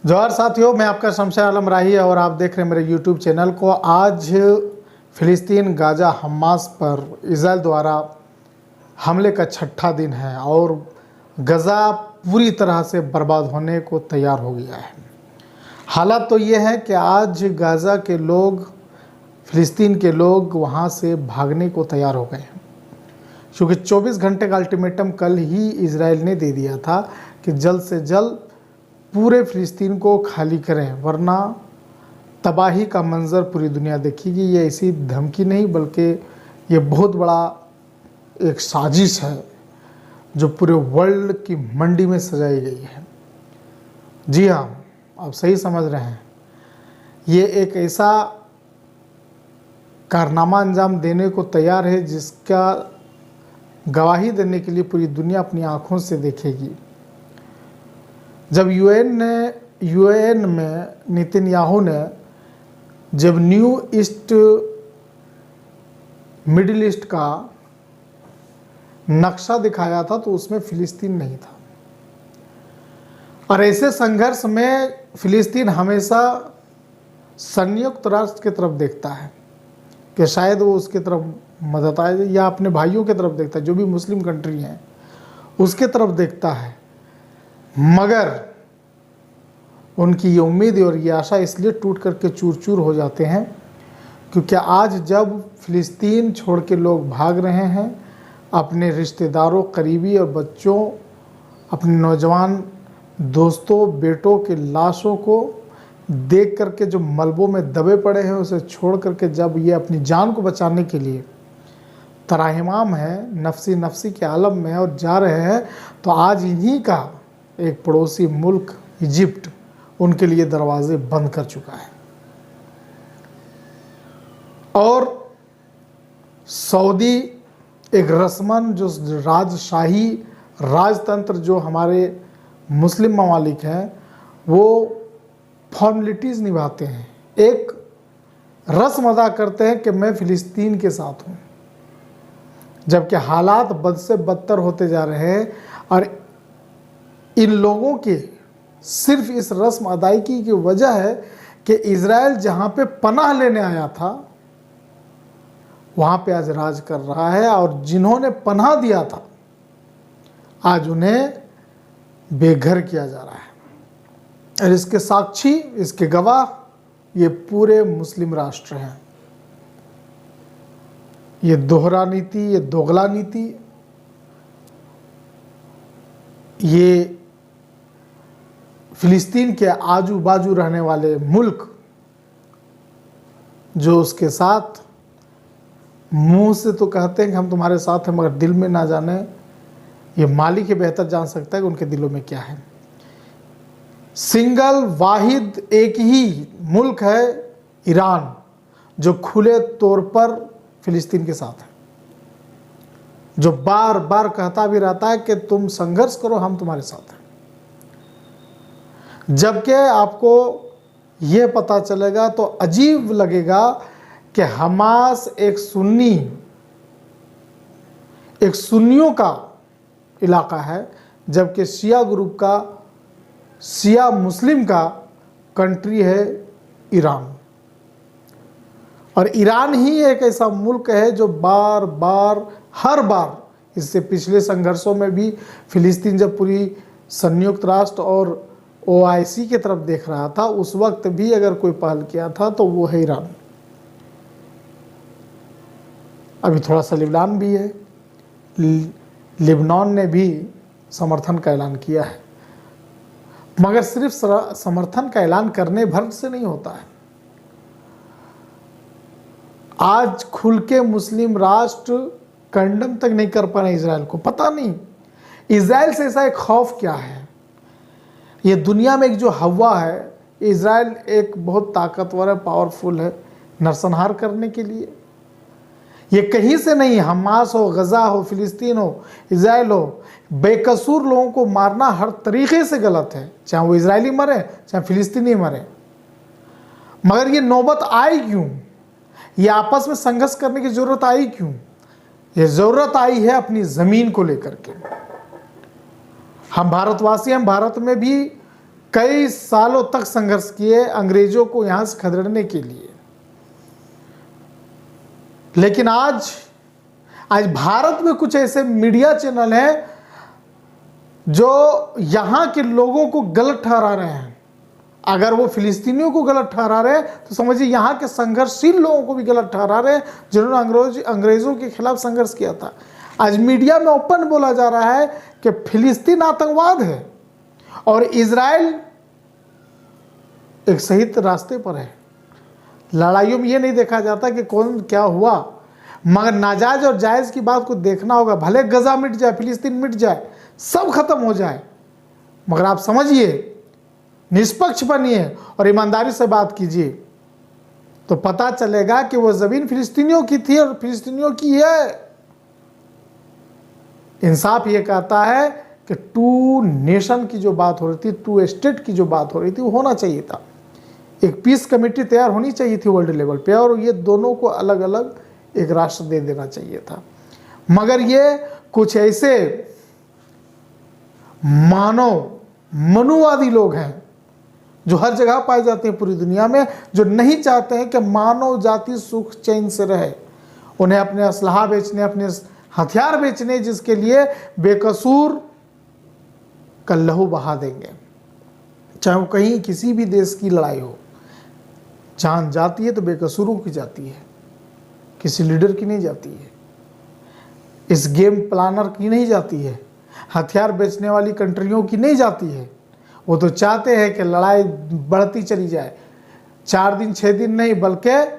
जोहार साथियों, मैं आपका शमशेर आलम राही और आप देख रहे हैं मेरे यूट्यूब चैनल को। आज फ़िलिस्तीन गाजा हमास पर इज़राइल द्वारा हमले का छठा दिन है और गज़ा पूरी तरह से बर्बाद होने को तैयार हो गया है। हालात तो ये है कि आज गाज़ा के लोग, फ़िलिस्तीन के लोग वहाँ से भागने को तैयार हो गए हैं, क्योंकि 24 घंटे का अल्टीमेटम कल ही इज़राइल ने दे दिया था कि जल्द से जल्द पूरे फ़िलिस्तीन को खाली करें, वरना तबाही का मंज़र पूरी दुनिया देखेगी। ये ऐसी धमकी नहीं बल्कि ये बहुत बड़ा एक साजिश है जो पूरे वर्ल्ड की मंडी में सजाई गई है। जी हाँ, आप सही समझ रहे हैं। ये एक ऐसा कारनामा अंजाम देने को तैयार है जिसका गवाही देने के लिए पूरी दुनिया अपनी आँखों से देखेगी। जब यूएन में नेतन्याहू ने जब न्यू ईस्ट मिडिल ईस्ट का नक्शा दिखाया था तो उसमें फ़िलिस्तीन नहीं था। और ऐसे संघर्ष में फ़िलिस्तीन हमेशा संयुक्त राष्ट्र की तरफ देखता है कि शायद वो उसकी तरफ मदद आए, या अपने भाइयों की तरफ देखता है जो भी मुस्लिम कंट्री हैं उसके तरफ देखता है। मगर उनकी ये उम्मीद और ये आशा इसलिए टूट करके चूर चूर हो जाते हैं क्योंकि आज जब फ़िलिस्तीन छोड़ के लोग भाग रहे हैं, अपने रिश्तेदारों, करीबी और बच्चों, अपने नौजवान दोस्तों, बेटों के लाशों को देख करके जो मलबों में दबे पड़े हैं उसे छोड़ करके जब ये अपनी जान को बचाने के लिए तराहिमाम है, नफसी नफसी के आलम में और जा रहे हैं, तो आज इन्हीं का एक पड़ोसी मुल्क इजिप्ट उनके लिए दरवाजे बंद कर चुका है। और सऊदी एक रस्मन जो राजशाही राजतंत्र जो हमारे मुस्लिम ममालिक हैं वो फॉर्मेलिटीज़ निभाते हैं, एक रस्म अदा करते हैं कि मैं फ़िलिस्तीन के साथ हूँ, जबकि हालात बद से बदतर होते जा रहे हैं। और इन लोगों के सिर्फ इस रस्म अदायगी की वजह है कि इज़राइल जहाँ पे पनाह लेने आया था वहाँ पे आज राज कर रहा है, और जिन्होंने पनाह दिया था आज उन्हें बेघर किया जा रहा है। और इसके साक्षी, इसके गवाह ये पूरे मुस्लिम राष्ट्र हैं। ये दोहरा नीति, ये दोगला नीति, ये फ़िलिस्तीन के आजू बाजू रहने वाले मुल्क जो उसके साथ मुंह से तो कहते हैं कि हम तुम्हारे साथ हैं, मगर दिल में ना जाने, ये मालिक ही बेहतर जान सकता है कि उनके दिलों में क्या है। सिंगल वाहिद एक ही मुल्क है ईरान, जो खुले तौर पर फ़िलिस्तीन के साथ है, जो बार बार कहता भी रहता है कि तुम संघर्ष करो, हम तुम्हारे साथ हैं। जबकि आपको यह पता चलेगा तो अजीब लगेगा कि हमास एक सुन्नियों का इलाका है, जबकि शिया ग्रुप का, शिया मुस्लिम का कंट्री है ईरान। और ईरान ही एक ऐसा मुल्क है जो बार बार, हर बार, इससे पिछले संघर्षों में भी फ़िलिस्तीन जब पूरी संयुक्त राष्ट्र और OIC की तरफ देख रहा था, उस वक्त भी अगर कोई पहल किया था तो वो है ईरान। अभी थोड़ा सा लिबनान भी है, लिबनान ने भी समर्थन का ऐलान किया है, मगर सिर्फ समर्थन का ऐलान करने भर से नहीं होता है। आज खुल के मुस्लिम राष्ट्र कंडम तक नहीं कर पा रहे इजराइल को। पता नहीं इजराइल से ऐसा एक खौफ क्या है। ये दुनिया में एक जो हवा है, इजराइल एक बहुत ताकतवर है, पावरफुल है नरसंहार करने के लिए। ये कहीं से नहीं, हमास हो, गज़ा हो, फ़िलिस्तीन हो, इजराइल हो, बेकसूर लोगों को मारना हर तरीके से गलत है, चाहे वो इजरायली मरे चाहे फ़िलिस्तीनी मरे। मगर ये नौबत आई क्यों? ये आपस में संघर्ष करने की ज़रूरत आई क्यों? ये ज़रूरत आई है अपनी ज़मीन को लेकर के। हम भारतवासी, हम भारत में भी कई सालों तक संघर्ष किए अंग्रेजों को यहां से खदेड़ने के लिए। लेकिन आज भारत में कुछ ऐसे मीडिया चैनल हैं जो यहां के लोगों को गलत ठहरा रहे हैं। अगर वो फिलिस्तीनियों को गलत ठहरा रहे हैं तो समझिए यहां के संघर्षशील लोगों को भी गलत ठहरा रहे हैं, जिन्होंने अंग्रेजों के खिलाफ संघर्ष किया था। आज मीडिया में ओपन बोला जा रहा है कि फिलिस्तीन आतंकवाद है और इजराइल एक सही रास्ते पर है। लड़ाइयों में ये नहीं देखा जाता कि कौन क्या हुआ, मगर नाजायज और जायज़ की बात को देखना होगा। भले गजा मिट जाए, फिलिस्तीन मिट जाए, सब खत्म हो जाए, मगर आप समझिए, निष्पक्ष बनिए और ईमानदारी से बात कीजिए, तो पता चलेगा कि वो ज़मीन फिलिस्तीनियों की थी और फिलिस्तीनियों की है। इंसाफ ये कहता है कि टू नेशन की जो बात हो रही थी, टू स्टेट की जो बात हो रही थी, वो होना चाहिए था। एक पीस कमेटी तैयार होनी चाहिए थी वर्ल्ड लेवल पे और ये दोनों को अलग अलग एक राष्ट्र दे देना चाहिए था। मगर ये कुछ ऐसे मनुवादी लोग हैं जो हर जगह पाए जाते हैं पूरी दुनिया में, जो नहीं चाहते हैं कि मानव जाति सुख चैन से रहे। उन्हें अपने असलहा बेचने, अपने हथियार बेचने, जिसके लिए बेकसूर का लहू बहा देंगे। चाहे वो कहीं किसी भी देश की लड़ाई हो, जान जाती है तो बेकसूरों की जाती है, किसी लीडर की नहीं जाती है, इस गेम प्लानर की नहीं जाती है, हथियार बेचने वाली कंट्रियों की नहीं जाती है। वो तो चाहते हैं कि लड़ाई बढ़ती चली जाए, 4 दिन 6 दिन नहीं बल्कि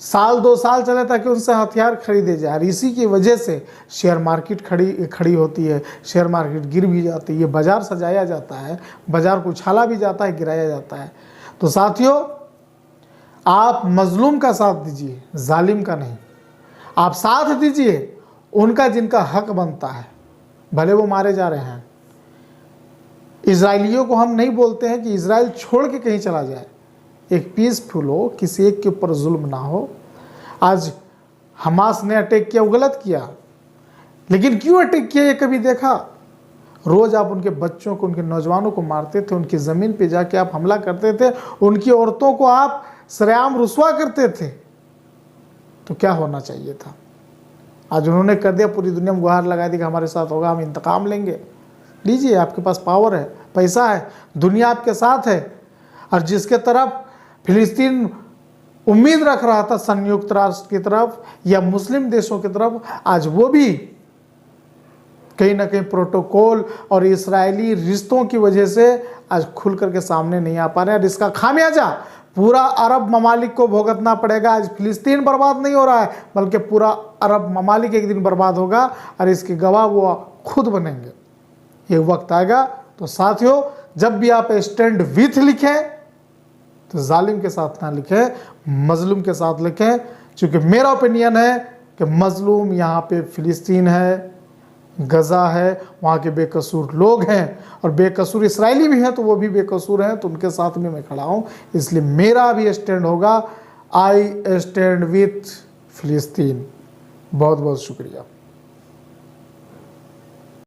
साल 2 साल चले, ताकि उनसे हथियार खरीदे जाए। और इसी की वजह से शेयर मार्केट खड़ी होती है, शेयर मार्केट गिर भी जाती है, ये बाज़ार सजाया जाता है, बाज़ार को उछाला भी जाता है, गिराया जाता है। तो साथियों, आप मजलूम का साथ दीजिए, जालिम का नहीं। आप साथ दीजिए उनका जिनका हक बनता है, भले वो मारे जा रहे हैं। इजराइलियों को हम नहीं बोलते हैं कि इजराइल छोड़ के कहीं चला जाए, एक पीसफुल हो, किसी एक के ऊपर जुल्म ना हो। आज हमास ने अटैक किया, वो गलत किया, लेकिन क्यों अटैक किया ये कभी देखा? रोज़ आप उनके बच्चों को, उनके नौजवानों को मारते थे, उनकी ज़मीन पे जाके आप हमला करते थे, उनकी औरतों को आप सरेआम रुस्वा करते थे। तो क्या होना चाहिए था? आज उन्होंने कर दिया, पूरी दुनिया में गुहार लगा दी कि हमारे साथ होगा, हम इंतकाम लेंगे। लीजिए, आपके पास पावर है, पैसा है, दुनिया आपके साथ है। और जिसके तरफ फिलिस्तीन उम्मीद रख रहा था संयुक्त राष्ट्र की तरफ या मुस्लिम देशों की तरफ, आज वो भी कहीं ना कहीं प्रोटोकॉल और इस्राएली रिश्तों की वजह से आज खुल करके सामने नहीं आ पा रहे हैं। और इसका खामियाजा पूरा अरब ममालिक को भुगतना पड़ेगा। आज फिलिस्तीन बर्बाद नहीं हो रहा है, बल्कि पूरा अरब ममालिक एक दिन बर्बाद होगा और इसके गवाह वो खुद बनेंगे। ये वक्त आएगा। तो साथियों, जब भी आप स्टैंड विथ लिखें तो जालिम के साथ ना लिखें, मजलूम के साथ लिखें। क्योंकि मेरा ओपिनियन है कि मजलूम यहाँ पे फिलिस्तीन है, गजा है, वहाँ के बेकसूर लोग हैं, और बेकसूर इसराइली भी हैं तो वो भी बेकसूर हैं, तो उनके साथ में मैं खड़ा हूँ। इसलिए मेरा भी स्टैंड होगा, आई स्टैंड विथ फिलिस्तीन। बहुत बहुत शुक्रिया।